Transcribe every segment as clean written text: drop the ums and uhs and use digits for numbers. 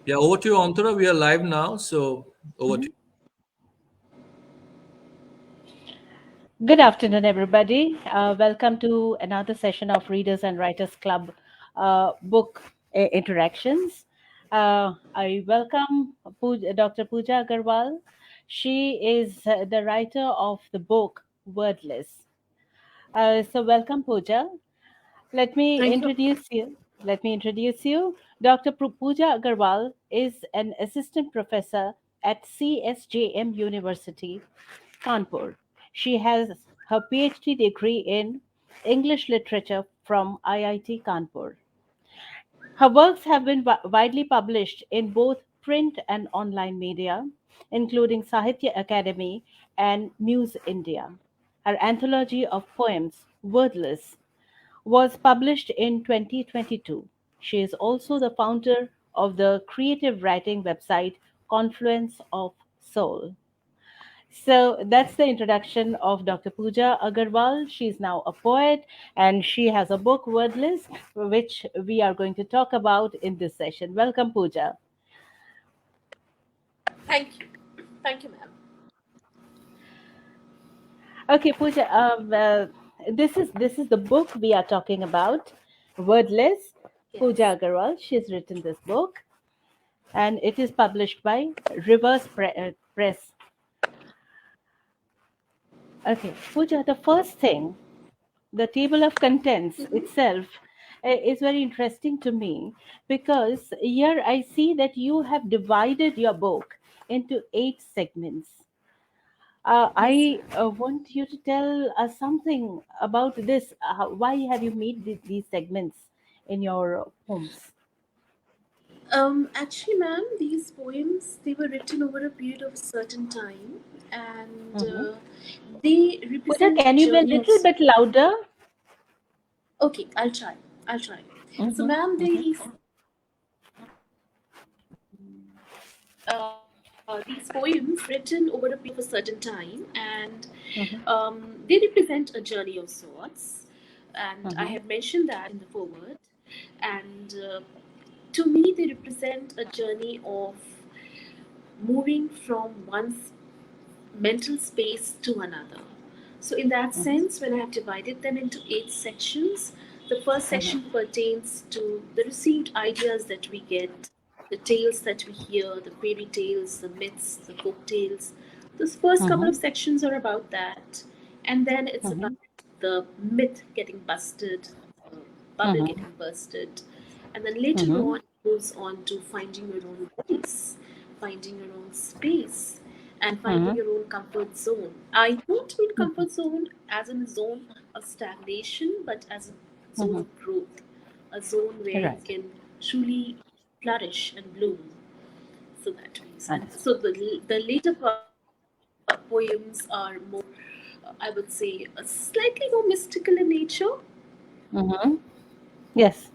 Yeah, over to you, Antara. We are live now, so over to Mhm. you. Good afternoon, everybody. Welcome to another session of Readers and Writers Club book interactions. I welcome Dr. Pooja Agarwal. She is the writer of the book Wordless. So, welcome, Pooja. Let me Thank you. introduce you. Let me introduce you. Dr. Pooja Agarwal is an assistant professor at CSJM University, Kanpur. She has her PhD degree in English literature from IIT Kanpur. Her works have been widely published in both print and online media, including Sahitya Academy and Muse India. Her anthology of poems, Wordless, was published in 2022. She is also the founder of the creative writing website Confluence of Soul. So that's the introduction of Dr. Pooja Agarwal. She's now a poet and she has a book, Wordless, which we are going to talk about in this session. Welcome, Pooja. Thank you. Thank you, ma'am. Okay, Pooja, this is the book we are talking about, Wordless. Yes. Pooja Agarwal. She's written this book, and it is published by Press. Okay, Pooja, the first thing, the table of contents Mm-hmm. itself is very interesting to me because here I see that you have divided your book into 8 segments. Yes, I ma'am. want you to tell us something about this. Why have you made these segments in your poems? Actually, ma'am, these poems they were written over a period of a certain time, and Hmm. they Pooja, represent a can you be a journey of. little bit louder? Okay, I'll try. I'll try. So, Hmm. ma'am, Hmm. these poems written over a period of a certain time, and Hmm. they represent a journey of sorts. And I Hmm. have mentioned that in the foreword. And to me, they represent a journey of moving from one's mental space to another. So, in that Hmm. sense, when I have divided them into 8 sections, the first section Hmm. pertains to the received ideas that we get, the tales that we hear, the fairy tales, the myths, the folk tales. Those first couple Hmm. of sections are about that, and then it's about Hmm. the myth getting busted, the bubble Hmm. getting bursted, and then later Hmm. on it goes on to finding your own voice, finding your own space, and finding Hmm. your own comfort zone. I don't mean comfort zone as in a zone of stagnation, but as a zone Hmm. of growth, a zone where you Right. can truly flourish and bloom. So that means, and Understood. so the later poems are more, I would say, slightly more mystical in nature. Hmm. Yes,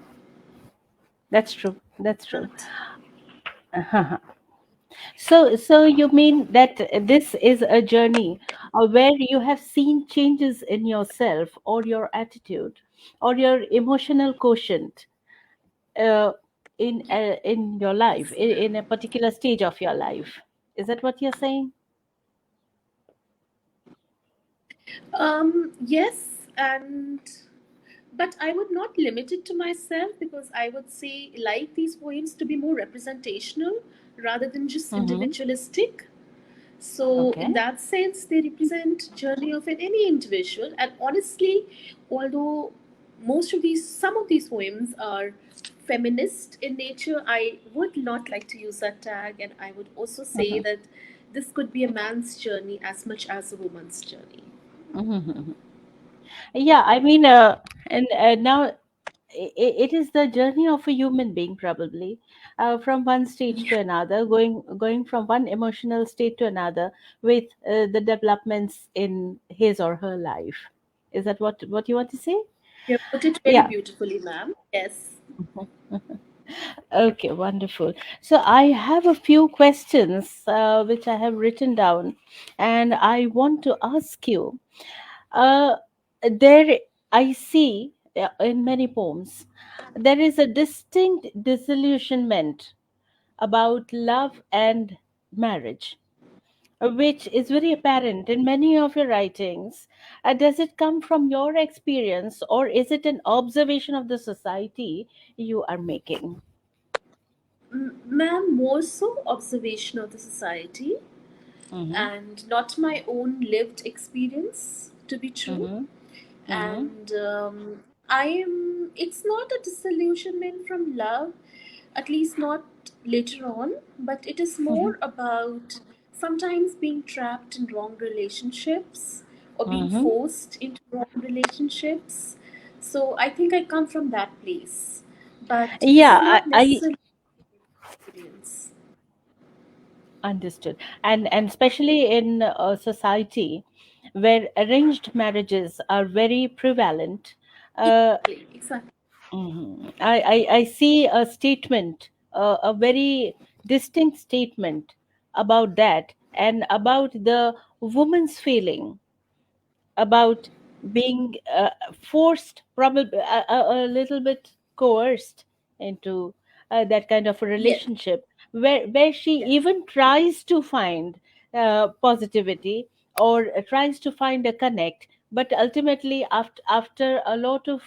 that's true. That's true. And Uh-huh. So you mean that this is a journey where you have seen changes in yourself or your attitude or your emotional quotient uh, in your life, yes, ma'am. in a particular stage of your life. Is that what you're saying? Yes, and but I would not limit it to myself because I would say like these poems to be more representational rather than just Mm-hmm. individualistic. So Okay. in that sense, they represent journey of any individual. And honestly, although some of these poems are feminist in nature, I would not like to use that tag, and I would also say Mm-hmm. that this could be a man's journey as much as a woman's journey. Mm-hmm. Yeah, I mean, and now it is the journey of a human being, probably, from one stage to another, going from one emotional state to another with the developments in his or her life. Is that what you want to say? You have put it very Yeah. beautifully, ma'am. Yes. Okay, wonderful. So I have a few questions which I have written down, and I want to ask you. Uh, there, I see in many poems, there is a distinct disillusionment about love and marriage, which is very apparent in many of your writings. Does it come from your experience, or is it an observation of the society you are making? Ma'am, more so observation of the society Mm-hmm. and not my own lived experience, to be true. Mm-hmm. Mm-hmm. And I am, it's not a disillusionment from love, at least not later on, but it is more about sometimes being trapped in wrong relationships or being Mm-hmm. forced into wrong relationships. So I think I come from that place, but this Yeah, is not I necessarily experience. understood. And especially in a society where arranged marriages are very prevalent, uh, Exactly, exactly. I see a statement, a very distinct statement about that, and about the woman's feeling about being forced, probably a little bit coerced into that kind of a Yes, relationship, where she yes. even tries to find positivity, or tries to find a connect, but ultimately after a lot of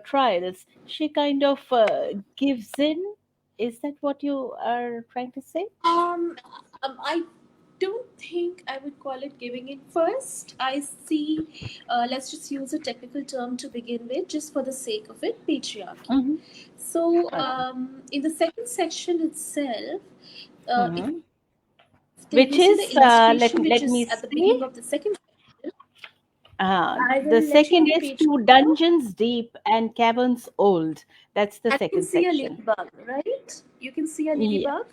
trials, she kind of gives in. Is that what you are trying to say? Um, I don't think I would call it giving in first. I see, let's just use a technical term to begin with, just for the sake of it, patriarchy. Hmm. So, Okay. in the second section itself, if Hmm. you Which see the is, illustration which let is me at the see. beginning of the second section, I The will let you second know the is page two number. dungeons deep and caverns old. That's the And you can second see a section. ladybug, right? You can see a Yeah, ladybug.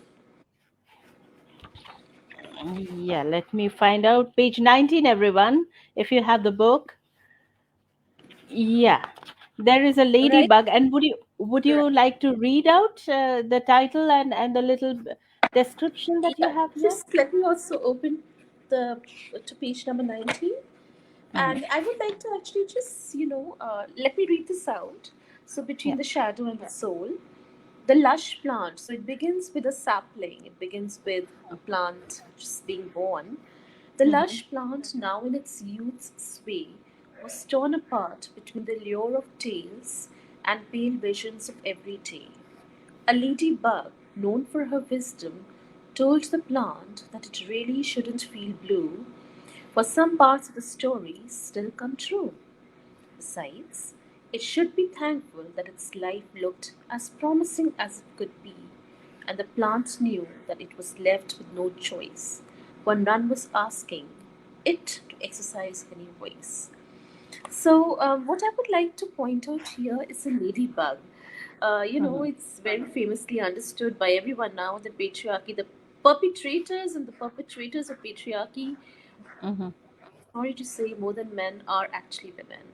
yeah. Let me find out page 19, everyone. If you have the book, yeah, there is a Right? ladybug. And would Right. you like to read out the title and the little description that you Yeah, have here? just let me also open the to page number 19. Hmm. And I would like to actually just, let me read this out. So, Yeah. between the shadow and the soul, the lush plant. So, it begins with a sapling, it begins with a plant just being born. The Hmm. lush plant, now in its youth's sway, was torn apart between the lure of tales and pale visions of every day. A ladybug, known for her wisdom, told the plant that it really shouldn't feel blue, for some parts of the story still come true. Besides, it should be thankful that its life looked as promising as it could be, and the plant knew that it was left with no choice, for none was asking it to exercise any voice. So, what I would like to point out here is a ladybug. Hmm. It's very famously understood by everyone now that patriarchy, the perpetrators and the perpetrators of patriarchy, Hmm. sorry to say, more than men, are actually women.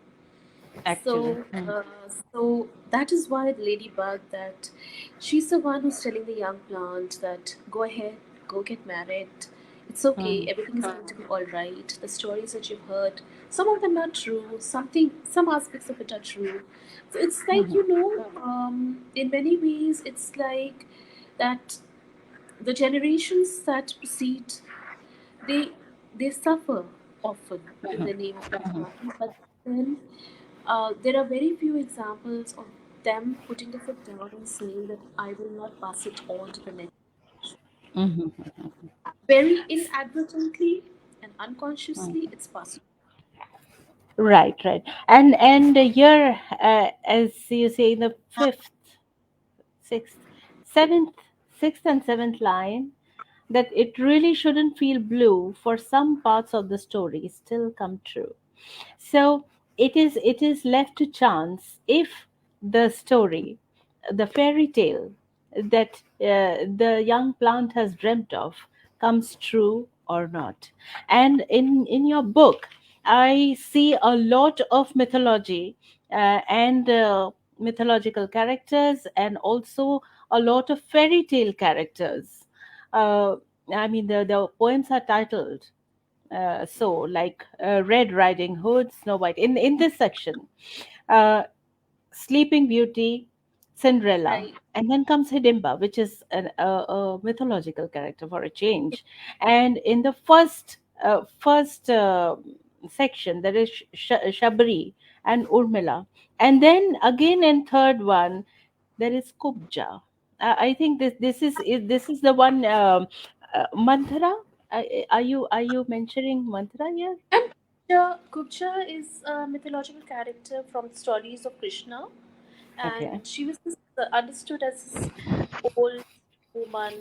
Actually. So, so that is why the ladybug, that she's the one who's telling the young plant that go ahead, go get married. It's okay. Hmm. Everything is going to be all right. The stories that you've heard, some of them are true. Some aspects of it are true. So it's like, Hmm. in many ways, it's like that the generations that precede, they they suffer often in the name of patriarchy, but then there are very few examples of them putting the foot down and saying that I will not pass it on to the next. Hmm. Very inadvertently and unconsciously, it's passed. Right, right. And here, as you say, in the fifth, sixth, seventh, sixth and seventh line, that it really shouldn't feel blue for some parts of the story still come true. So it is left to chance if the story, the fairy tale that the young plant has dreamt of, comes true or not. And in your book, I see a lot of mythology, and mythological characters, and also a lot of fairy tale characters. uh, I mean, the poems are titled so, like Red Riding Hood, Snow White. In this section, uh, Sleeping Beauty, Cinderella, Right. and then comes Hidimba, which is a mythological character for a change. And in the first section, there is Shabri and Urmila, and then again in third one there is Kubja. I think this is the one, Manthara. Are you mentioning Manthara here? And Kubja is a mythological character from the stories of Krishna, Okay. and she was understood as this old woman,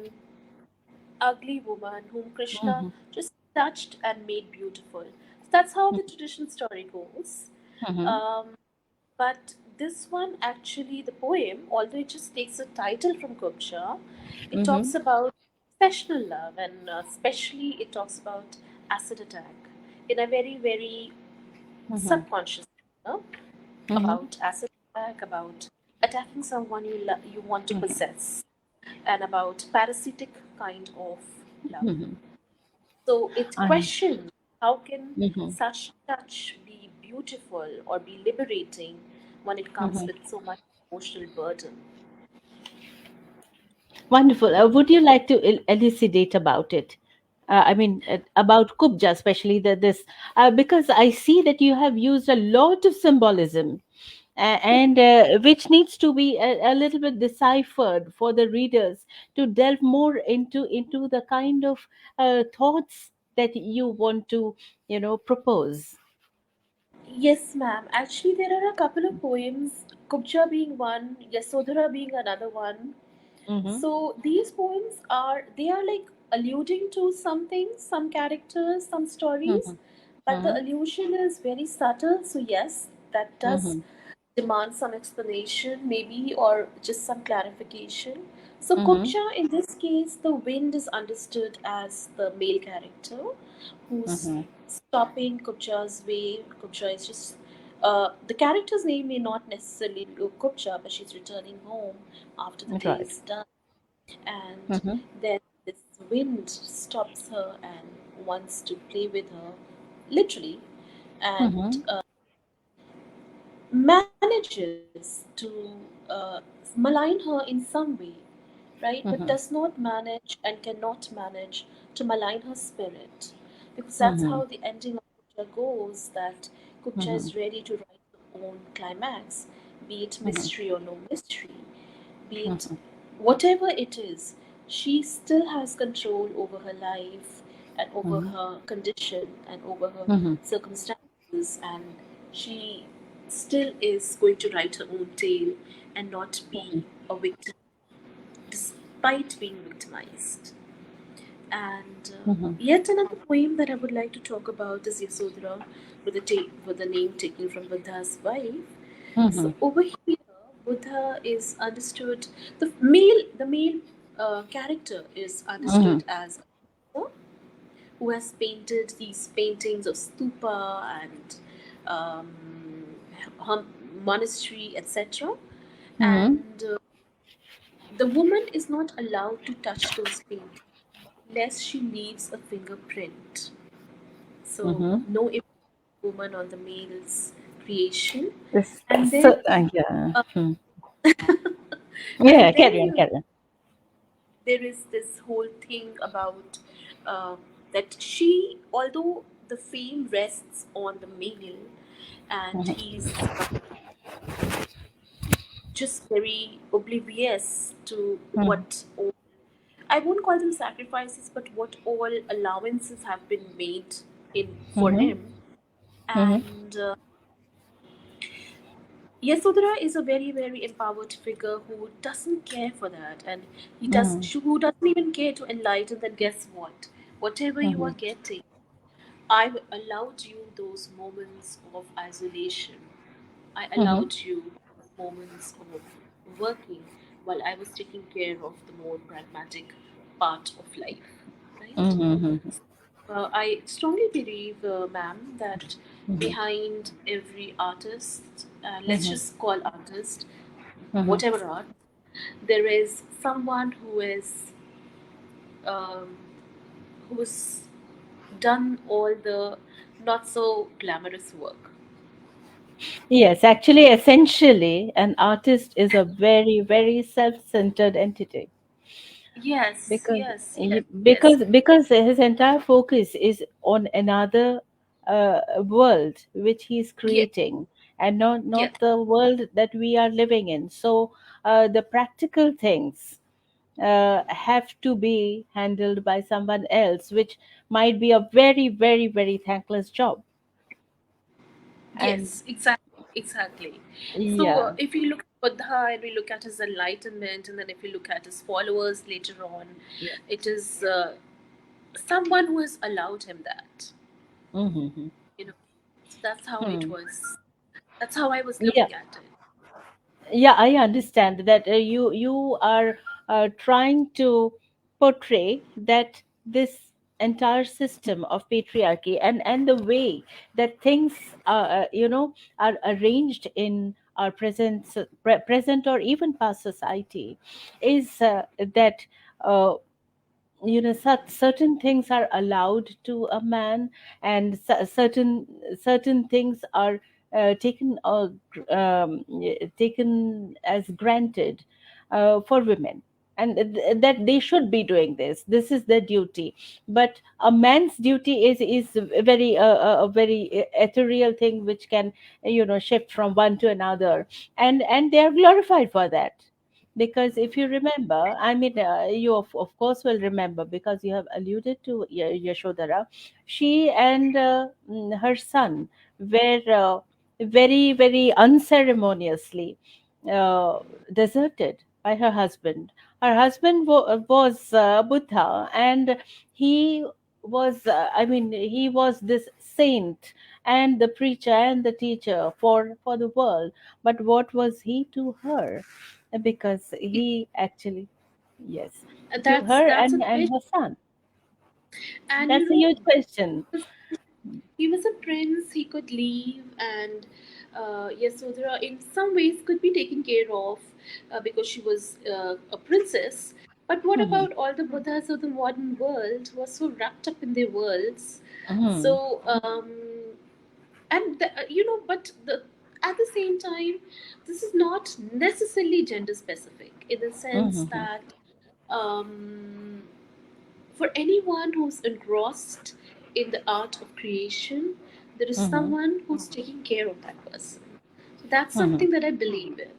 ugly woman whom Krishna Mm-hmm. just touched and made beautiful. So that's how the traditional story goes. Mm-hmm. Um, but this one, actually, the poem, although it just takes a title from Kubja, it Mm-hmm. talks about professional love, and especially it talks about acid attack in a very, very Mm-hmm. subconscious manner, Mm-hmm. about acid attack, about attacking someone you want to possess, and about parasitic kind of love. Mm-hmm. So it I. questions how can Mm-hmm. such touch be beautiful or be liberating when it comes Mm-hmm. with so much emotional burden. Wonderful. Would you like to elucidate about it? I mean, about Kubja, especially this, because I see that you have used a lot of symbolism, and which needs to be a little bit deciphered for the readers to delve more into the kind of thoughts that you want to, propose. Yes, ma'am. Actually, there are a couple of poems, Kubja being one, Yasodhara being another one. Mm-hmm. So these poems are like alluding to something, some characters, some stories, Mm-hmm. but the Mm-hmm. allusion is very subtle. So yes, that does Mm-hmm. demand some explanation, maybe, or just some clarification. So Mm-hmm. Kubja, in this case, the wind is understood as the male character who's Mm-hmm. stopping Kubja's way. Kubja is just the character's name may not necessarily be Kubja, but she's returning home after the day Right. is done, and Mm-hmm. then this wind stops her and wants to play with her, literally, and Mm-hmm. manages to malign her in some way, right? But Mm-hmm. does not manage and cannot manage to malign her spirit, because that's Mm-hmm. how the ending of Kubja goes. That Kubja Mm-hmm. is ready to write her own climax, be it Mm-hmm. mystery or no mystery, be it Mm-hmm. whatever it is. She still has control over her life and over Mm-hmm. her condition and over her Mm-hmm. circumstances, and she still is going to write her own tale and not be a victim despite being victimized. And Mm-hmm. yet another poem that I would like to talk about is Yasodhara, with the name taken from Buddha's wife. Mm-hmm. So over here, Buddha is understood. The male character is Mm-hmm. understood as a painter who has painted these paintings of stupa and um, monastery, etc. Mm-hmm. And the woman is not allowed to touch those paintings lest she leaves a fingerprint. So Mm-hmm. no image of woman on the male's creation. This, And then so, yeah. uh, Hmm. Yeah, and carry then on, carry on. there is this whole thing about uh, that she, although the fame rests on the male, and he's just very oblivious to Mm-hmm. what all, I won't call them sacrifices, but what all allowances have been made in for Mm-hmm. him. Mm-hmm. And Yasodhara is a very, very empowered figure who doesn't care for that, and Mm-hmm. who doesn't even care to enlighten that. Guess what? Whatever you Mm-hmm. are getting, I've allowed you those moments of isolation. I Mm-hmm. allowed you moments of working while I was taking care of the more pragmatic part of life, right? Mm-hmm. I strongly believe, ma'am, that Mm-hmm. behind every artist, let's Mm-hmm. just call artist, Mm-hmm. whatever art, there is someone um, who's done all the not so glamorous work. Yes, actually, essentially, an artist is a very, very self-centered entity Yes, because yes, yes, yes, because his entire focus is on another world which he's yes, creating, and not yes, the world that we are living in. So the practical things have to be handled by someone else, which might be a very, very, very thankless job. And yes, exactly, exactly. So yeah, if you look at Buddha and we look at his enlightenment, and then if you look at his followers later on, yeah. it is someone who has allowed him that, Hmm. you know. So that's how it Hmm. was. That's how I was Yeah, looking at it. yeah, I understand that you are trying to portray that this entire system of patriarchy and the way that things are are arranged in our present or even past society is that uh, certain things are allowed to a man, and certain things are taken as granted for women, and that they should be doing this is their duty. But a man's duty is a very ethereal thing which can shift from one to another, and they are glorified for that. Because if you remember, I mean, you of course will remember, because you have alluded to Yashodhara. She and her son were very, very unceremoniously uh, deserted by her husband. Her husband was Buddha, and he he was this saint and the preacher and the teacher for the world. But what was he to her? Because he actually, yes, to her That's a and bit, her son. and That's a huge question. he was a prince. He could leave, and Yasodhara, in some ways, could be taken care of because she was a princess. But what Mhm, about all the Buddhas of the modern world who are so wrapped up in their worlds? mhm, So, but at the same time, this is not necessarily gender specific in the sense mhm, that. Um, for anyone who's engrossed in the art of creation, there is mhm, someone who's taking care of that person. So that's mhm, something that I believe in.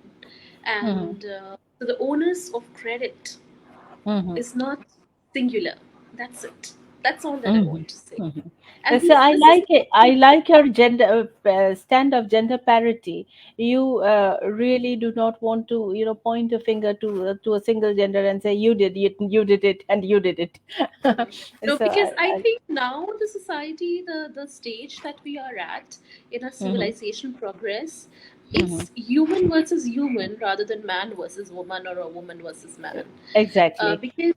mhm, And so the onus of credit mhm, is not singular. That's it. That's all that I mhm, want to say. mhm. And So I this is like it. I like your gender stand of gender parity. You really do not want to, point a finger to a single gender and say you did it, and you did it. no, So because I think now the society, the stage that we are at in our mhm, civilization progress, mhm. it's human versus human rather than man versus woman or a woman versus man. Exactly. Because,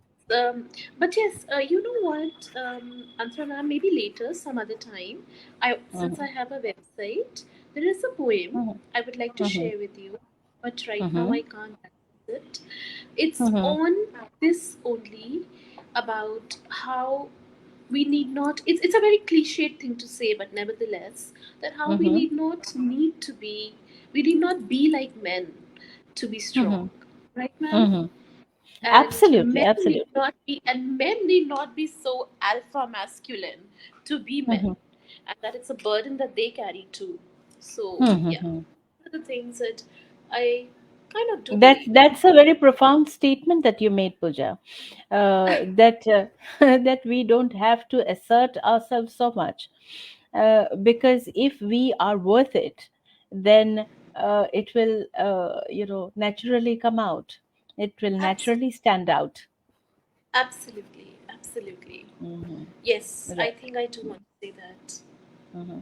but yes, you know what, Antara, maybe later, some other time, since I Mhm, have a website, there is a poem mhm, I would like to mhm, share with you, but right now I mhm, can't access it. It's mhm, on this only, about how we need not, it's a very cliched thing to say, but nevertheless, that how we mhm, we need not be like men to be strong, mhm, right, ma'am? mhm. And Absolutely, absolutely. men need not be so alpha masculine to be men, Mhm, and that it's a burden that they carry too. So mhm, yeah, mhm. those are the things that I kind of do That's believe in. that's a very profound statement that you made, Pooja. That that we don't have to assert ourselves so much, because if we are worth it, then it will, naturally come out. It will Absolutely, naturally stand out. absolutely, absolutely. Hmm. Yes, I Right. think I do want to say that. Hmm.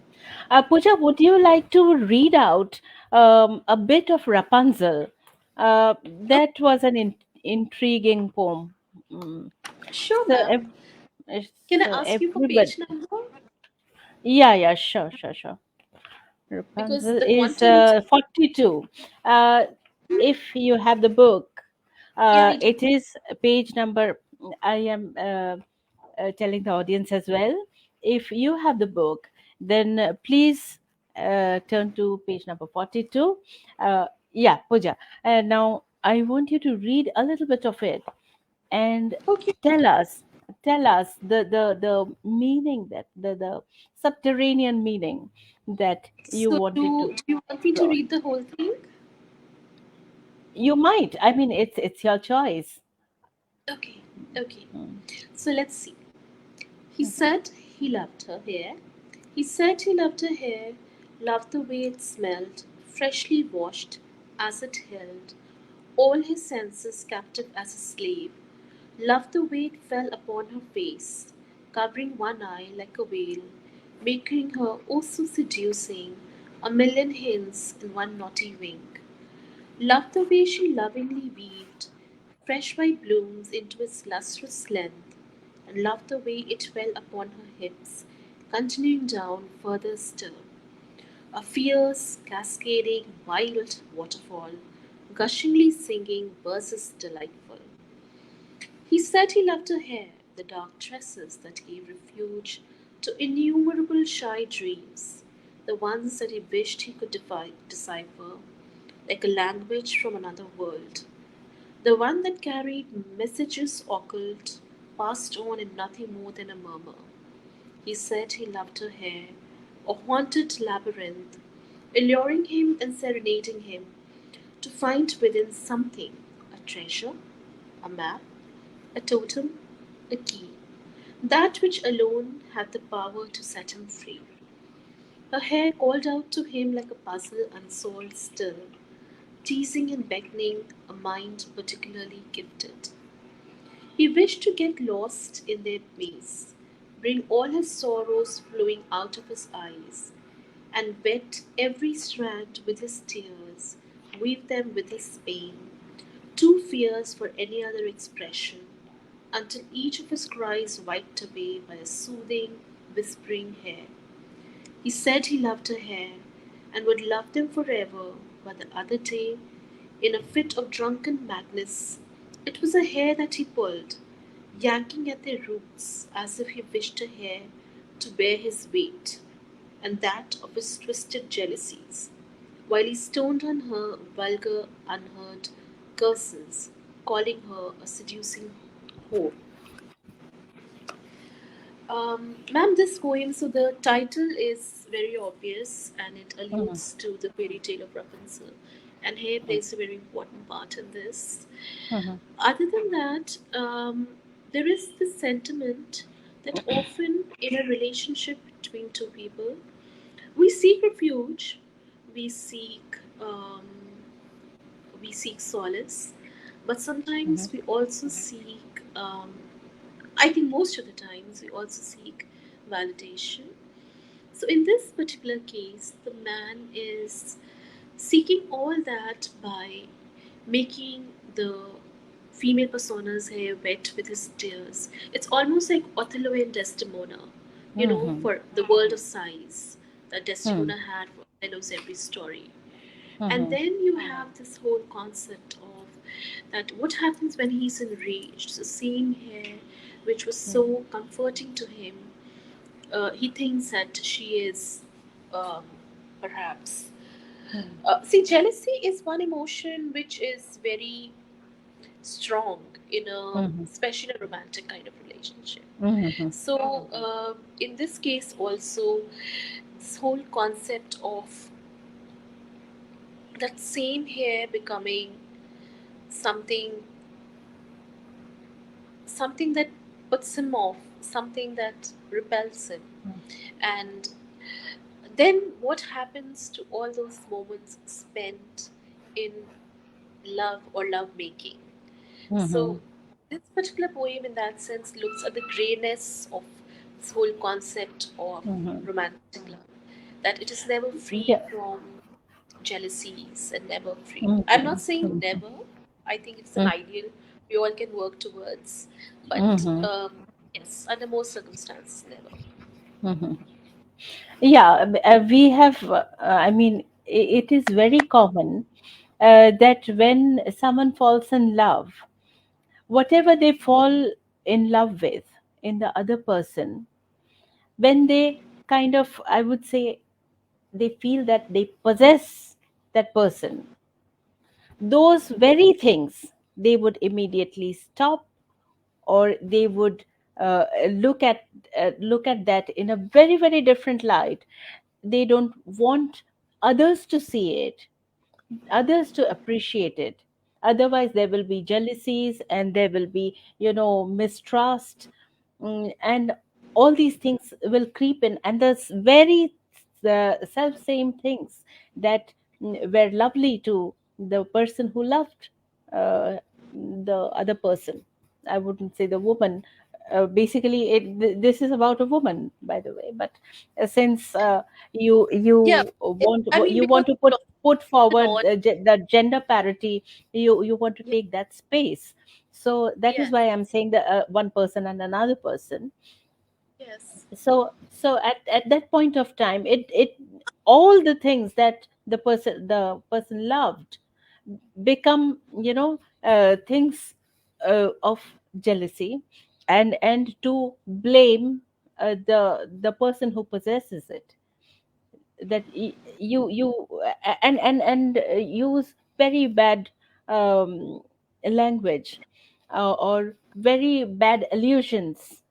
Pooja, would you like to read out a bit of Rapunzel? Oh, That was an intriguing poem. Mm. sure, So, ma'am. Can I so ask you for everybody, page number? yeah, yeah, sure, sure, sure. Because Rapunzel the is content, 42. Uh, if you have the book, yeah, I do. it is page number. I am telling the audience as well. If you have the book, then please turn to page number 42. Yeah, Pooja. Now I want you to read a little bit of it and Okay. tell us the meaning, that the subterranean meaning that you So wanted to do you want me to draw. read the whole thing? You might. I mean, it's your choice. Okay. Okay. Mm, So let's see. He mhm, said he loved her hair. He said he loved her hair, loved the way it smelled, freshly washed, as it held all his senses captive as a slave, loved the way it fell upon her face, covering one eye like a veil, making her oh so seducing, a million hints in one naughty wink. Loved the way she lovingly weaved fresh white blooms into its lustrous length, and loved the way it fell upon her hips, continuing down further still, a fierce, cascading, wild waterfall, gushingly singing verses delightful. He said he loved her hair, the dark tresses that gave refuge to innumerable shy dreams, the ones that he wished he could decipher, like a language from another world, the one that carried messages occult, passed on in nothing more than a murmur. He said he loved her hair, a haunted labyrinth, alluring him and serenading him to find within something, a treasure, a map, a totem, a key, that which alone had the power to set him free. Her hair called out to him like a puzzle unsolved still, teasing and beckoning a mind particularly gifted. He wished to get lost in their maze, bring all his sorrows flowing out of his eyes, and wet every strand with his tears, weave them with his pain, too fierce for any other expression, until each of his cries wiped away by a soothing, whispering hair. He said he loved her hair, and would love them forever, but the other day, in a fit of drunken madness, it was a hair that he pulled, yanking at their roots as if he wished a hair to bear his weight, and that of his twisted jealousies, while he stoned on her vulgar, unheard curses, calling her a seducing whore. Ma'am, this poem, so the title is very obvious and it mhm, alludes to the fairy tale of Rapunzel, and hair plays a very important part in this. mhm, Other than that, there is this sentiment that often in a relationship between two people, we seek refuge, we seek we seek solace, but mhm, sometimes we also seek. I think most of the times we also seek validation. So in this particular case, the man is seeking all that by making the female persona's hair wet with his tears. It's almost like Othello and Desdemona, mhm, for the world of sighs that mhm, Desdemona had for Othello's every story. And mhm, then you have this whole concept of that what happens when he's enraged. So seeing her, which was so comforting to him, he thinks that she is um, perhaps. mhm, See, jealousy is one emotion which is very strong in a, mhm, especially in a romantic kind of relationship. mhm, So, in this case, also, this whole concept of that same hair becoming something something that puts him off, something that repels him. And then what happens to all those moments spent in love or love making? So mhm, this particular poem in that sense looks at the grayness of this whole concept of mhm. romantic love. That it is never free Yeah. from jealousies and never free. I'm not Mhm, saying mhm, never. I think it's an mhm, ideal we all can work towards. But mhm, yes, under most circumstances, never. mhm. Yeah, we have, I mean, it is very common that when someone falls in love, whatever they fall in love with in the other person, when they kind of, I would say, they feel that they possess that person, those very things they would immediately stop, or they would look at that in a very, very different light. They don't want others to see it, others to appreciate it. Otherwise there will be jealousies, and there will be, mistrust. And all these things will creep in, and the very self same things that were lovely to the person who loved uh, the other person. I wouldn't say the woman. Basically, this is about a woman, by the way. But since Yeah, you want, I mean, you because want to law put and forward all. the gender parity, you want to Yeah, take that space. So that is yes, why I'm saying that one person and another person. yes, So at that point of time, it all the things that the person loved become, things of jealousy, and to blame the person who possesses it. That and use very bad um, language, or very bad allusions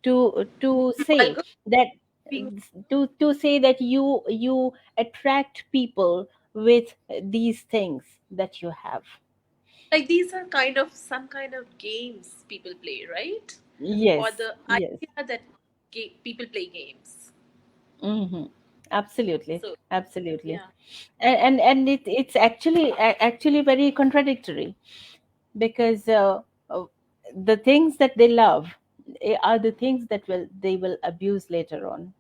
to say vulgar that, being to say that you attract people with these things that you have. like these are kind of some kind of games people play, right? Or Yes, the yes. idea that people play games. Hmm. Absolutely, So absolutely. yeah, And it's actually very contradictory, because the things that they love are the things that they will abuse later on.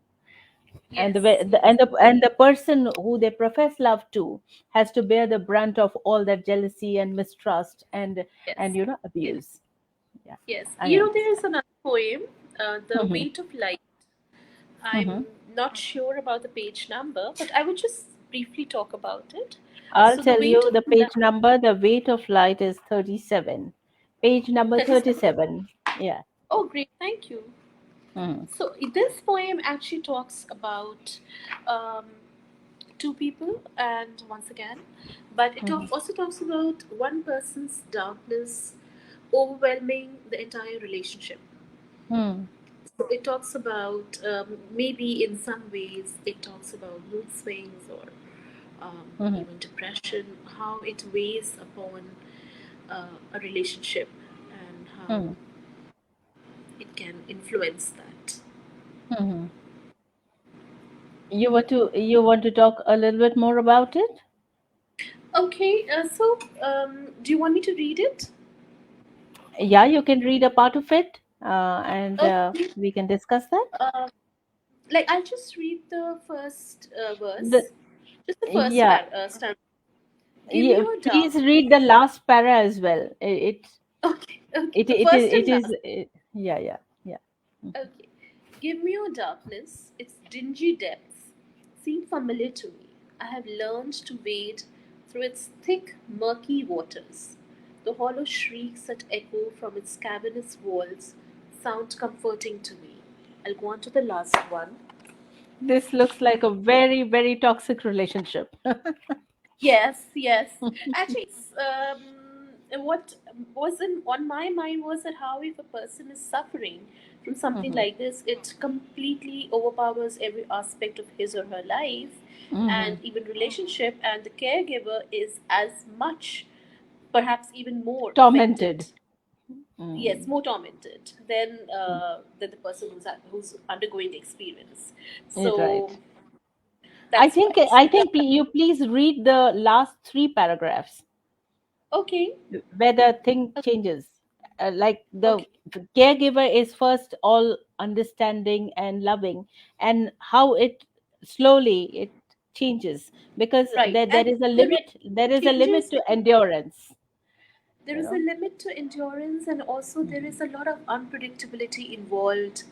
And yes, yes, and the person who they profess love to has to bear the brunt of all that jealousy and mistrust and yes, yes, abuse. Yeah, yes. I You know, there understand. is another poem, "The Hmm. Weight of Light." Hmm. I'm not sure about the page number, but I would just briefly talk about it. I'll So, "The tell you Weight of the Light." page number. The weight of light is 37. Page number 37. 37. Yeah. Oh, great, thank you. Hmm. So this poem actually talks about um, two people, and once again, but it Hmm. also talks about one person's darkness overwhelming the entire relationship. Hmm. So it talks about, maybe in some ways it talks about mood swings, or Hmm. even depression, how it weighs upon a relationship, and how Hmm. it can influence that. Hmm. You want to talk a little bit more about it? Okay, so do you want me to read it? Yeah, you can read a part of it, and Okay. we can discuss that. Uh, like, I'll just read the first The verse, just the first Yeah, stanza. Give me your dark. please read the last para as well. Okay, okay. It The it is first it and is last. yeah, yeah, yeah. Okay. Give me your darkness, its dingy depths seem familiar to me. I have learned to wade through its thick, murky waters. The hollow shrieks that echo from its cavernous walls sound comforting to me. I'll go on to the last one. This looks like a very, very toxic relationship. Yes, yes. Actually, what was on my mind was that how, if a person is suffering from something Hmm. like this, it completely overpowers every aspect of his or her life Hmm. and even relationship, and the caregiver is as much, perhaps even more affected. Tormented. Yes, Mm. more tormented than the person who's undergoing the experience. Right. So that's why. I So the think you please read the last three paragraphs okay, where the thing changes. Like okay. the caregiver is first all understanding and loving, and how it slowly it changes, because Right. there And is a the reason limit. There it is a limit changes to because endurance. there You is a know. limit to endurance, and also there Mhm. is a lot of unpredictability involved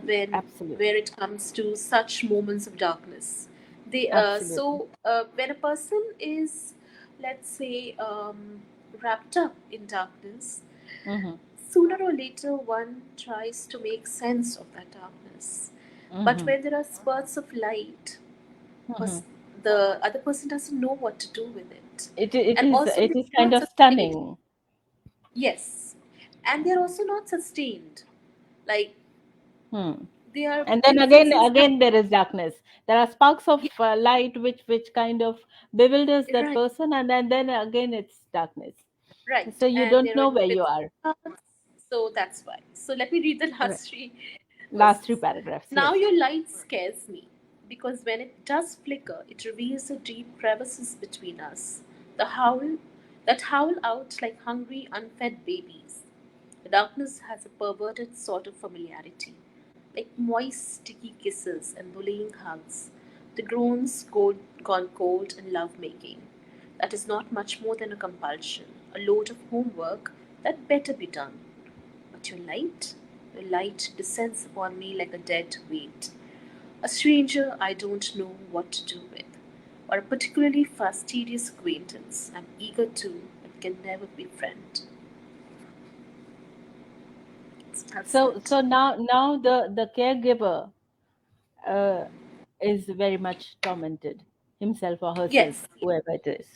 when where Absolutely. it comes to such moments of darkness. Absolutely. So when a person is, let's say, wrapped up in darkness, Hmm. sooner or later one tries to make sense of that darkness. But Hmm. when there are spurts of light, the other person doesn't know what to do with it. It And also it they're is kind not of sustained. stunning. Yes. And they're also not sustained. Like Hmm. they are And then instances that again there is darkness. There are sparks of yeah, light which kind of bewilders that right, person, and then again it's darkness. right. So you And don't there are know no where you bits are. of parts. So that's why. So let me read the Right. last three Last three verses. paragraphs, yes. Now your light scares me, because when it does flicker, it reveals the deep crevices between us. The howl that howl out like hungry, unfed babies. The darkness has a perverted sort of familiarity, like moist, sticky kisses and bullying hugs. The groans gone cold in love-making. That is not much more than a compulsion, a load of homework that better be done. But your light descends upon me like a dead weight. A stranger I don't know what to do with, or a particularly fastidious acquaintance I'm eager to but can never befriend. So that's it. So now the caregiver uh, is very much tormented, himself or herself, Yes. whoever it is.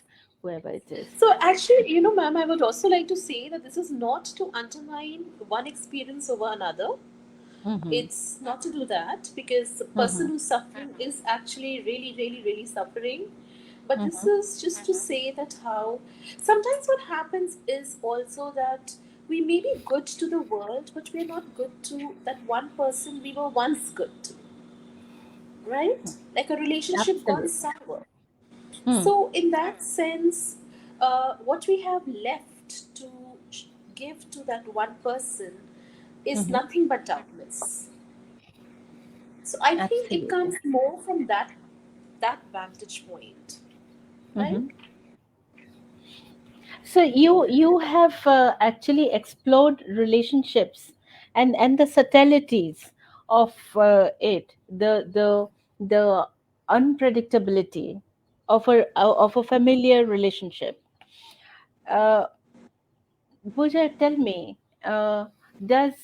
So actually, ma'am, I would also like to say that this is not to undermine one experience over another. Mm-hmm. It's not to do that, because the person Mm-hmm. who's suffering is actually really, really, really suffering. But this Mm-hmm. is just to say that how sometimes what happens is also that we may be good to the world, but we're not good to that one person we were once good to, right? Like a relationship gone Absolutely. sour. Hmm. So, in that sense, what we have left to give to that one person is Mm-hmm. nothing but darkness. So, I think it Absolutely. comes more from that vantage point, right? Mm-hmm. So you have actually explored relationships and the subtleties of it, the unpredictability of a familiar relationship. Uh, Pooja, tell me, does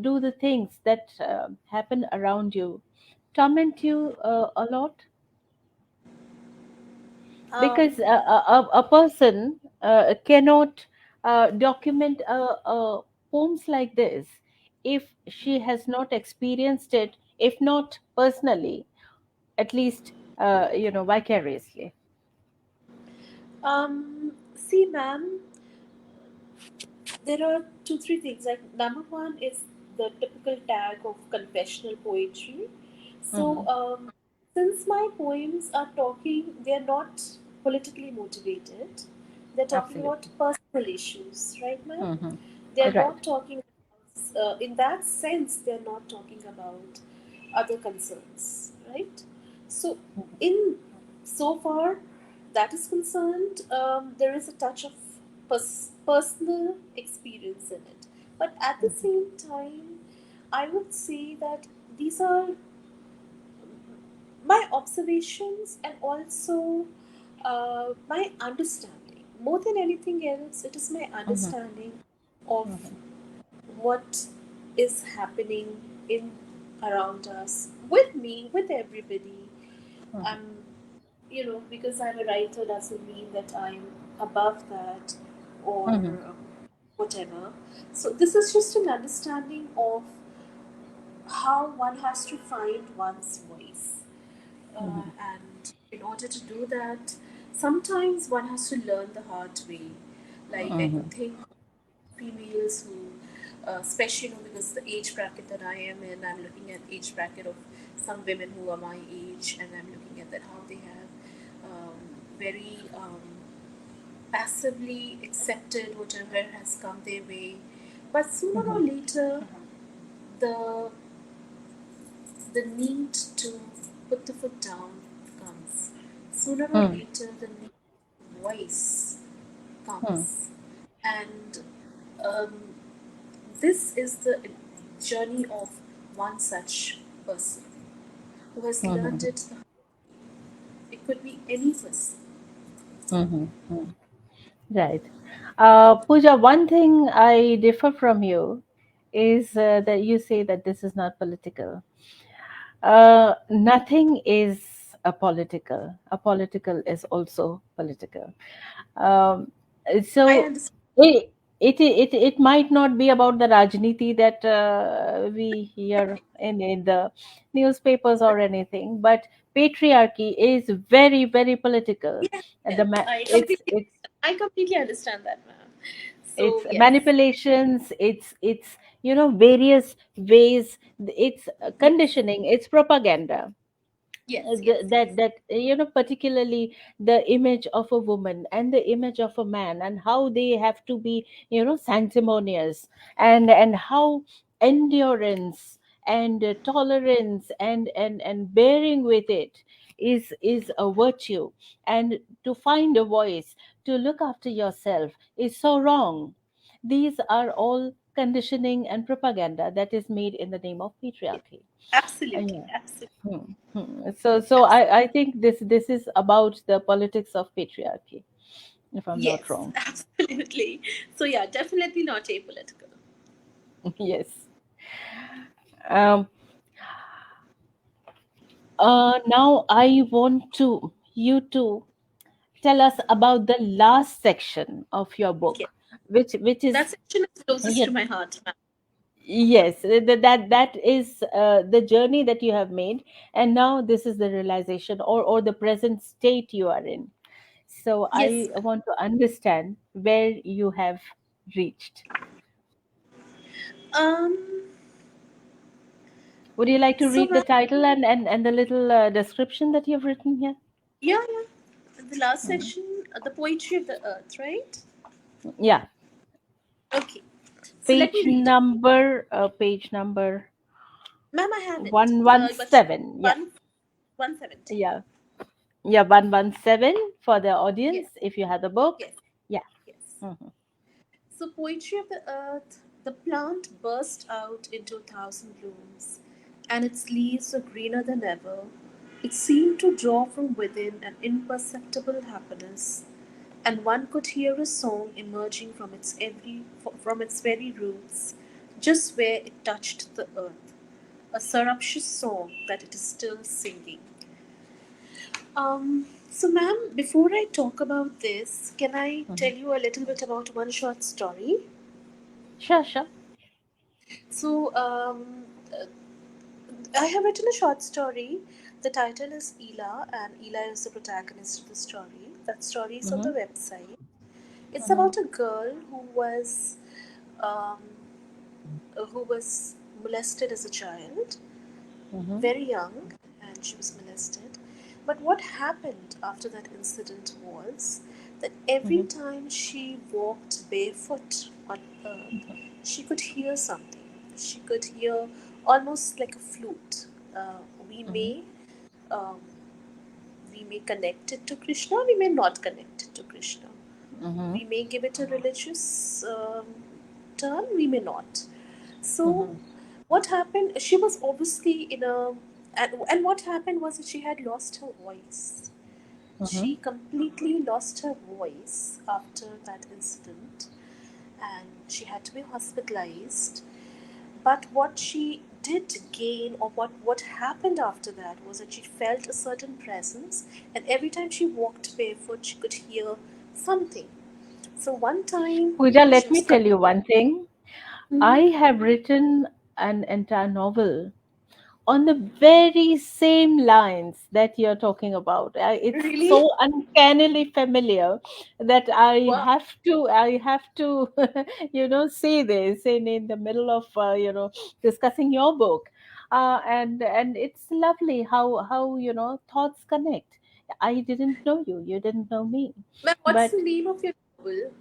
do the things that happen around you torment you a lot? Because Um, a person cannot document poems like this if she has not experienced it, if not personally, at least vicariously. See, ma'am, there are two, three things. Like number one is the typical tag of confessional poetry. Mm-hmm. So, since my poems are talking, they are not politically motivated. They're talking about Absolutely. personal issues, right, ma'am? Mm-hmm. They're Right. not talking. In that sense, they're not talking about other concerns, right? So, in so far that is concerned, there is a touch of personal experience in it. But at the Mm-hmm. same time, I would say that these are my observations and also my understanding. More than anything else, it is my Mm-hmm. understanding of Mm-hmm. what is happening in around us, with me, with everybody. Mm-hmm. I'm, because I'm a writer doesn't mean that I'm above that Mm-hmm. or whatever. So this is just an understanding of how one has to find one's voice. Mm-hmm. And in order to do that, sometimes one has to learn the hard way. Like I Mm-hmm. could think of females who, especially because the age bracket that I am in, I'm looking at age bracket of some women who are my age, and I'm looking at that how they have very passively accepted whatever has come their way, but sooner or Mm-hmm. later, the the need to put the foot down comes. Sooner or Mm-hmm. later, the need voice Mm-hmm. comes, and um, this is the journey of one such person who has learned Mm-hmm. it. It could be any person. Mm-hmm. Right. Pooja, one thing I differ from you is that you say that this is not political. Nothing is A political is also political. I So understand. it might not be about the Rajniti that we hear in the newspapers or anything, but patriarchy is very, very political. Yes, And yes. I completely understand that, ma'am. So it's yes, manipulations, it's various ways, it's yes, conditioning, it's propaganda. yes, yes, yes. That particularly the image of a woman and the image of a man, and how they have to be sanctimonious, and how endurance and tolerance and bearing with it is a virtue, and to find a voice, to look after yourself is so wrong. These are all conditioning and propaganda that is made in the name of patriarchy. Absolutely, Yeah. absolutely, So absolutely. I think this is about the politics of patriarchy, if I'm not Yes, wrong. absolutely. So yeah, definitely not apolitical. Yes. Um, Now I want you to tell us about the last section of your Yes, book, which that is, section is closest yeah, to my heart, ma'am. yes, that is the journey that you have made, and now this is the realization, or the present state you are in. So Yes, I ma'am. want to understand where you have reached. Um. Would you like to So, read the ma'am, title and the little description that you've written here? yeah, yeah. The last Mm. section, the poetry of the earth, right? Yeah, Okay. So let me read it. page number Ma'am, I have it. one one But seven. Yeah, one 170. yeah, yeah. 117 for the Yes, audience. If you have the book, yes, yeah. yes. Hmm. So, poetry of the earth, the plant burst out into 1,000 blooms, and its leaves were greener than ever. It seemed to draw from within an imperceptible happiness, and one could hear a song emerging from its very roots, just where it touched the earth, a surreptitious song that it is still singing. So, ma'am, before I talk about this, can I Hmm. tell you a little bit about one short story? Sure, sure. So, I have written a short story. The title is Ela, and Ela is the protagonist of the story. That story is on the Hmm. website. It's Hmm. about a girl um, who was molested as a child, Hmm. very young, and she was molested. But what happened after that incident was that every Hmm. time she walked barefoot on earth, she could hear something. She could hear almost like a flute. Uh, we Hmm. may um, we may connect it to Krishna, we may not connect it to Krishna. Hmm. We may give it a religious turn, we may not. So, Hmm. what happened? She was obviously in a. And what happened was that she had lost her voice. Hmm. She completely lost her voice after that incident, and she had to be hospitalized. But what she did gain, or what happened after that, was that she felt a certain presence, and every time she walked barefoot, she could hear something. So one time Pooja, she let me was tell coming. you one thing. I Mhm. have written an entire novel on the very same lines that you're talking about. It's Really? so uncannily familiar that Wow. I have to, say this in the middle of, discussing your book. And it's lovely how, thoughts connect. I didn't know you. You didn't know me. Ma'am, what's the But name of your novel?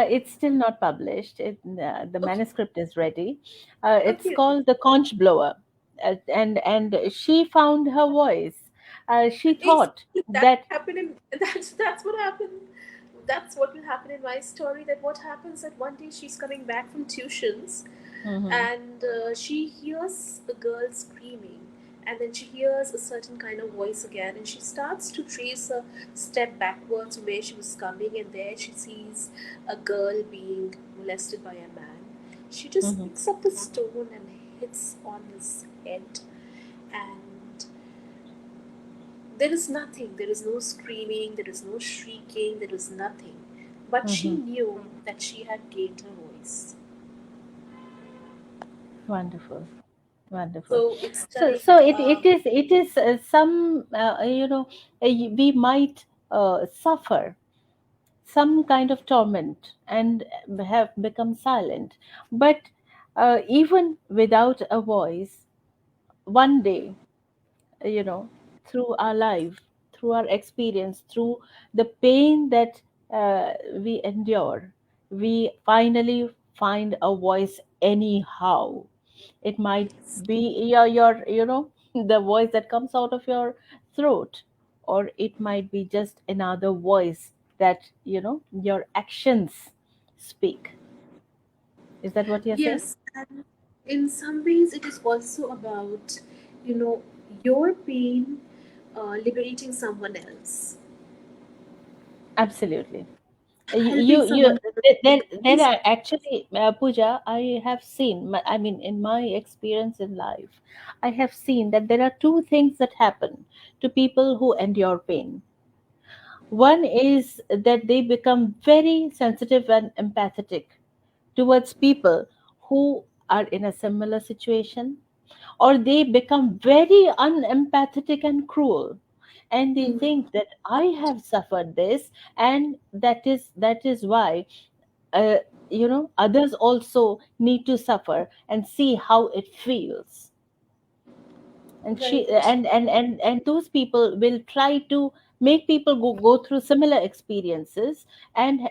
it's still not published. The Okay, manuscript is ready. It's okay, okay. called The Conch Blower, and she found her voice. She thought Exactly. That that. happened in that's what happened. That's what will happen in my story. That what happens that one day she's coming back from tuitions, Mhm, and she hears a girl screaming, and then she hears a certain kind of voice again, and she starts to trace a step backwards from where she was coming, and there she sees a girl being molested by a man. She just mhm, picks up the stone and hits on his head, and there is nothing. There is no screaming, there is no shrieking, there is nothing. But she knew that she had gained her voice. Wonderful, wonderful. So it's So, like, so it is some we might suffer some kind of torment and have become silent, but even without a voice, one day, you know, through our life, through our experience, through the pain that we endure, we finally find a voice anyhow. It might be your the voice that comes out of your throat, or it might be just another voice that your actions speak. Is that what you're saying? yes, and in some ways, it is also about, you know, your pain liberating someone else, Absolutely. helping You someone else, there liberating are someone. actually, Pooja, I have seen, I mean, in my experience in life, I have seen that there are two things that happen to people who endure pain. One is that they become very sensitive and empathetic towards people who are in a similar situation, or they become very unempathetic and cruel, and they Mm, think that I have suffered this, and that is why uh, others also need to suffer and see how it feels. And she right. and those people will try to make people go through similar experiences, and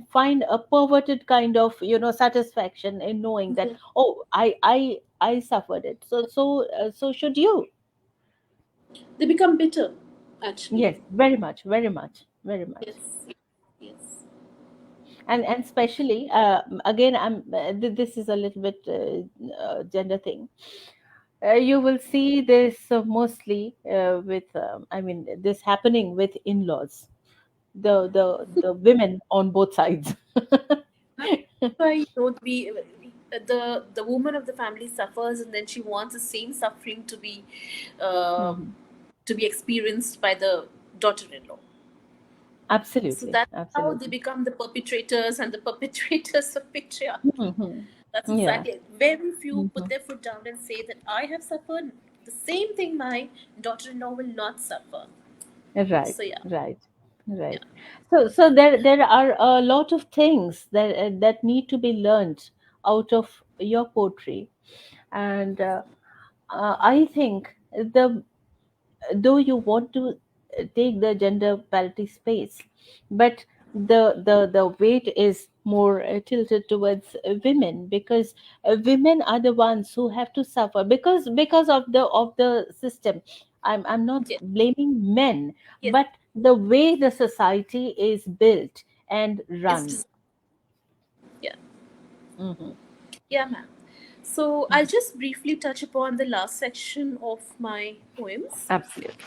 find a perverted kind of satisfaction in knowing that, Mhm. oh, I suffered it, so should you. They become bitter, actually. Yes, very much, very much, very much. Yes, yes. And especially, again, this is a little bit gender thing. You will see this mostly with I mean, this happening with in-laws, the women on both sides. That's why, the woman of the family suffers, and then she wants the same suffering uh, Mhm. to be experienced by the daughter-in-law. So Absolutely, that's how they absolutely. become the perpetrators and the perpetrators of patriarchy. Hmm. That's Yeah. exactly it. Very few put Hmm. their foot down and say that I have suffered the same thing my daughter-in-law will not suffer. Right, So yeah, right, yeah. right. So there are a lot of things that need to be learned out of your poetry, and I think, the though you want to take the gender parity space, but the weight is more tilted towards women, because women are the ones who have to suffer because of the system. I'm not Yeah. blaming men, Yes. but the way the society is built and It's run. yeah. Hmm. Yeah, ma'am. So I'll just briefly touch upon the last section of my poems, Absolutely.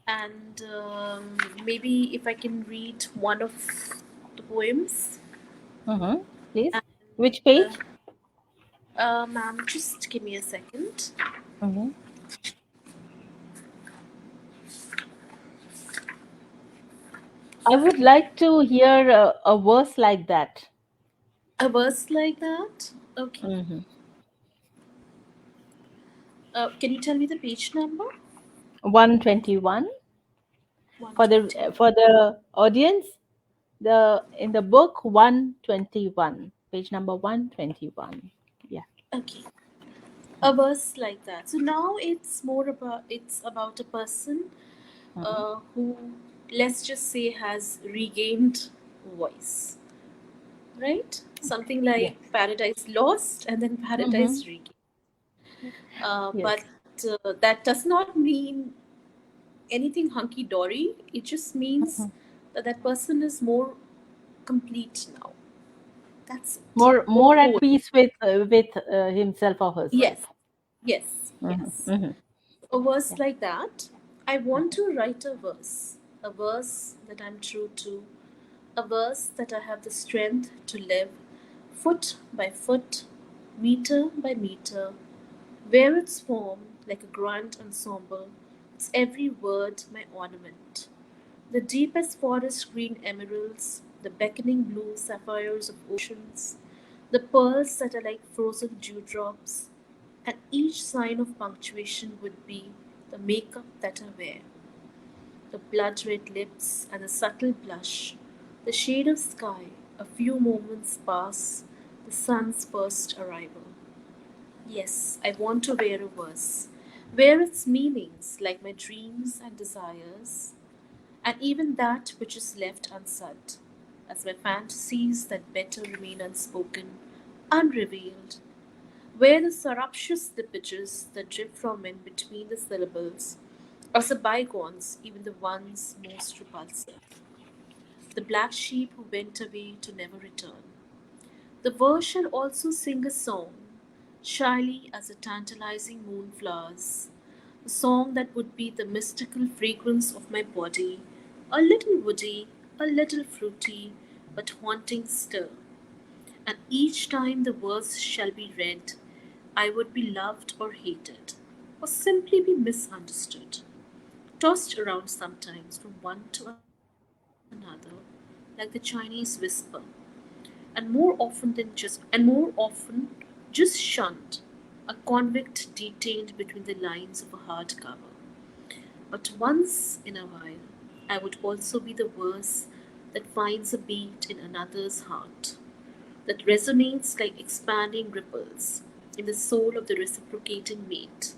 and maybe if I can read one of the poems. Hmm. Please, And which page? ma'am, just give me a second. Hmm. I would like to hear a verse like that. A verse like that. Okay. Hmm. Can you tell me the page number? 121 for the 120. audience. The In the book, 121, page number 121. Yeah. Okay. A verse like that. So now it's about a person Hmm. who, let's just say, has regained voice, right? Something Yes. like Paradise Lost and then Hmm. Paradise Regained. Yes. But that does not mean anything hunky dory. It just means Mhm. that that person is more complete now. That's it. More More at whole. peace with himself or herself. Yes, yes, Hmm. yes. Hmm. A verse Yeah. like that. I want to write a verse that I'm true to, a verse that I have the strength to live, foot by foot, meter by meter, wear its form like a grand ensemble, its every word my ornament. The deepest forest green emeralds, the beckoning blue sapphires of oceans, the pearls that are like frozen dewdrops, and each sign of punctuation would be the makeup that I wear, the blood red lips and the subtle blush, the shade of sky, a few moments pass, the sun's first arrival. Yes, I want to wear a verse, wear its meanings like my dreams and desires, and even that which is left unsaid, as my fantasies that better remain unspoken, unrevealed, where the surreptitious slippages that drip from in between the syllables are the bygones, even the ones most repulsive, the black sheep who went away to never return. The verse shall also sing a song, shyly as the tantalizing moonflowers, a song that would be the mystical fragrance of my body, a little woody, a little fruity, but haunting still. And each time the verse shall be read, I would be loved or hated, or simply be misunderstood, tossed around sometimes from one to another, like the Chinese whisper, and more often just shunned, a convict detained between the lines of a hardcover. But once in a while, I would also be the verse that finds a beat in another's heart, that resonates like expanding ripples in the soul of the reciprocating mate,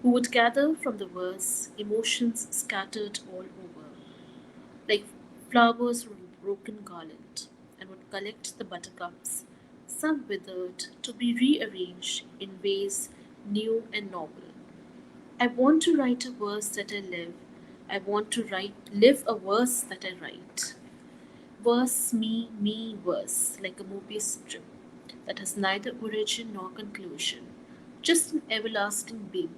who would gather from the verse emotions scattered all over, like flowers from a broken garland, and would collect the buttercups, some withered, to be rearranged in ways new and novel. I want to write a verse that I live. I want to live a verse that I write. Verse me, verse, like a Mobius strip that has neither origin nor conclusion, just an everlasting beam,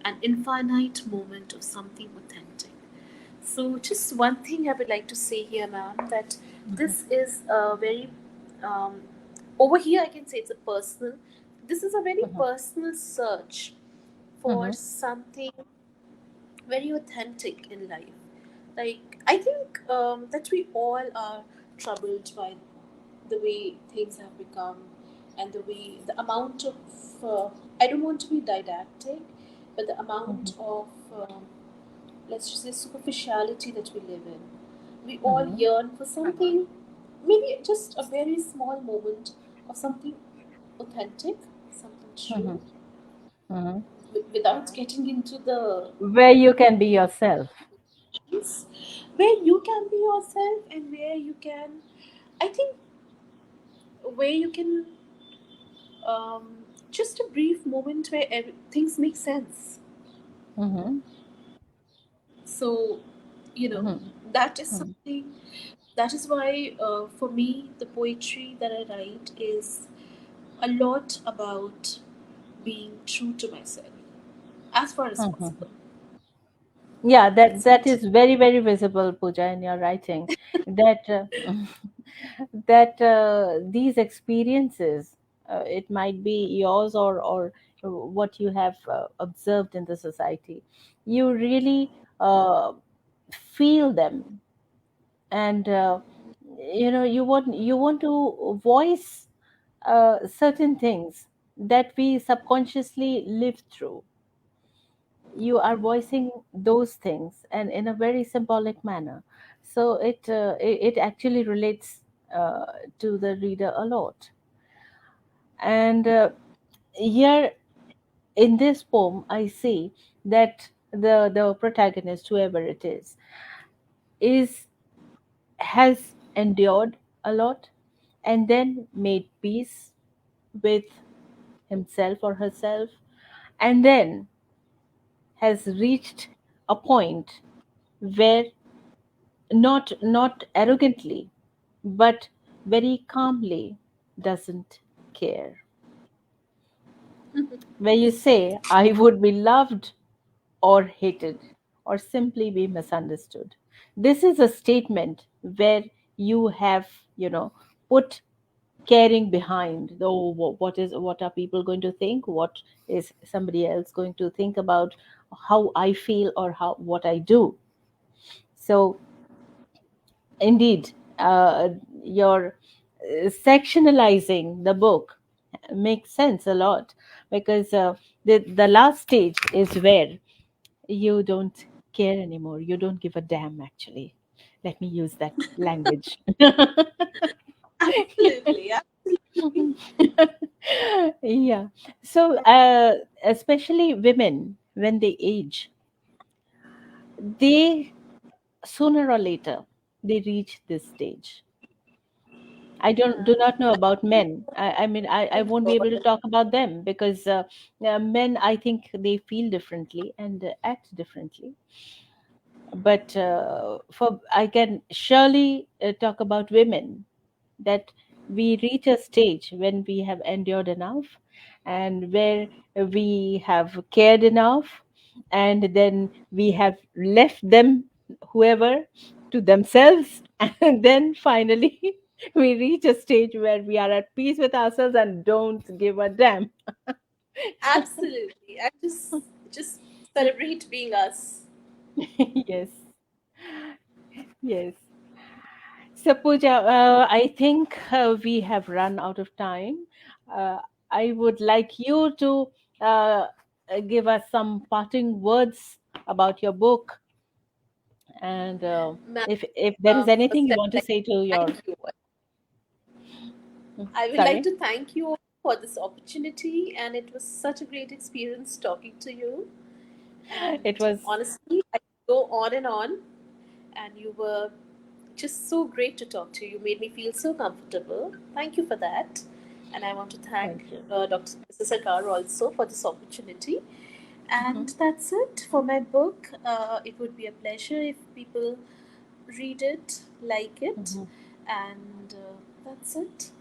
an infinite moment of something authentic. So, just one thing I would like to say here, ma'am, that this is a very, um, over here I can say it's a personal, this is a very Mhm. personal search for Mhm. something very authentic in life. Like, I think that we all are troubled by the way things have become and the amount of, I don't want to be didactic, but the amount Mhm. of, let's just say, superficiality that we live in. We all Mhm. yearn for something, maybe just a very small moment of something authentic, something Mhm. true, Mhm. without getting into the Where you can be yourself. things where you can be yourself and where you can, I think, where you can, just a brief moment where things make sense. Mhm. So, Mhm. that is Mhm. something, that is why, for me, the poetry that I write is a lot about being true to myself as far as Mhm. possible. Yeah, that That's that it. is very, very visible, Pooja, in your writing. That that these experiences, it might be yours or what you have observed in the society, you really feel them, and you want to voice certain things that we subconsciously live through. You are voicing those things and in a very symbolic manner, so it actually relates uh, to the reader a lot. And here in this poem I see that the protagonist, whoever it is has endured a lot and then made peace with himself or herself, and then has reached a point where, not arrogantly, but very calmly, doesn't care, where you say, I would be loved or hated or simply be misunderstood. This is a statement where you have, put caring behind. Oh, what are people going to think? What is somebody else going to think about how I feel or how what I do? So indeed, your sectionalizing the book makes sense a lot, because the last stage is where you don't care anymore. You don't give a damn, actually. Let me use that language. Absolutely, absolutely. Yeah. So, especially women, when they age, they sooner or later they reach this stage. I do not know about men. I mean, I won't be able to talk about them, because men, I think they feel differently and act differently. But for I can surely talk about women, that we reach a stage when we have endured enough, and where we have cared enough, and then we have left them, whoever, to themselves, and then finally we reach a stage where we are at peace with ourselves and don't give a damn. Absolutely. And just celebrate being us. Yes, yes. So, Pooja, I think we have run out of time. Uh, I would like you to give us some parting words about your book, and Ma'am, if there is anything first you I'd want to like say to to your, thank you. I would like sorry, to thank you all for this opportunity, and it was such a great experience talking to you. it And was honestly, I could go on, and you were just so great to talk to. You made me feel so comfortable. Thank you for that. And I want to thank thank you. Dr. Mrs. Sakar also for this opportunity. Mhm, And that's it for my book. It would be a pleasure if people read it, like it, mhm. and that's it.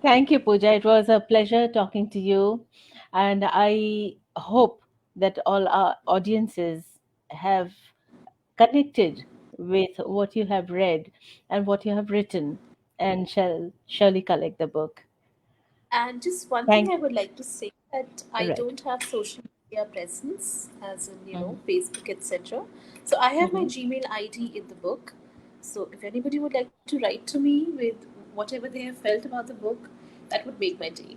Thank you, Pooja. It was a pleasure talking to you, and I hope that all our audiences have connected with what you have read and what you have written, and shall surely collect the book. And just one thing Thank I would like to say that I Right. don't have social media presence, as in Mm-hmm. Facebook, etc. So I have my Mm-hmm. Gmail ID in the book. So if anybody would like to write to me with whatever they have felt about the book, that would make my day.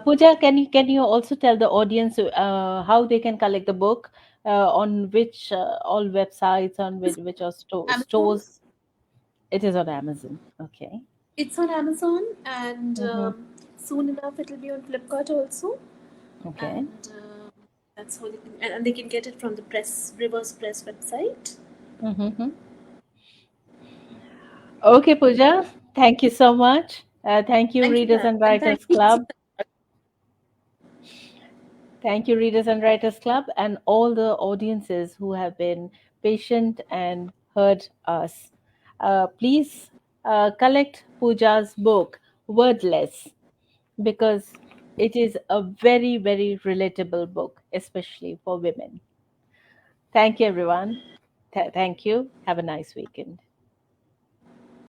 Pooja, can you also tell the audience how they can collect the book, on which all websites, on which are Amazon. stores? It is on Amazon. Okay. It's on Amazon, and Mm-hmm. soon enough it'll be on Flipkart also. Okay. And that's how they can, and they can get it from the Reverse Press website. Mm-hmm. Okay, Pooja. Thank you so much. Thank you, Thank you, Readers ma'am, and and thank Writers you. Club. Thank you, Readers and Writers Club, and all the audiences who have been patient and heard us. Please collect Pooja's book, Wordless, because it is a very, very relatable book, especially for women. Thank you, everyone. Thank you. Have a nice weekend.